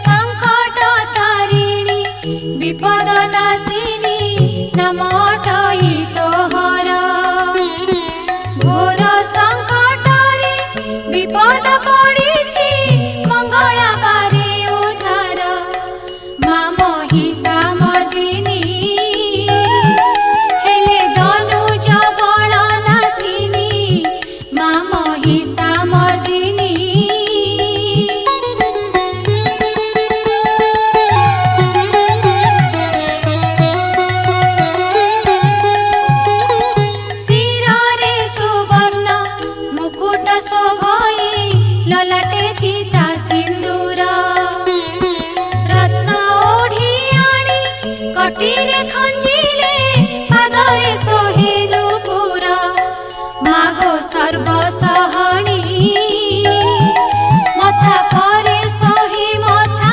संकट तारिणी विपद नाशिनी नमटई तोहर घोर संकटरे विपद पड़िछि मंगला बारे उद्धार माँ महिषामर्दिनी हेले धनुज बल नाशिनी माँ महिषामर्दिनी शिरे सुवर्ण मुकुट शोभई ललाटे चिता सिंदूर रत्न ओढ़ी आनी कटिरे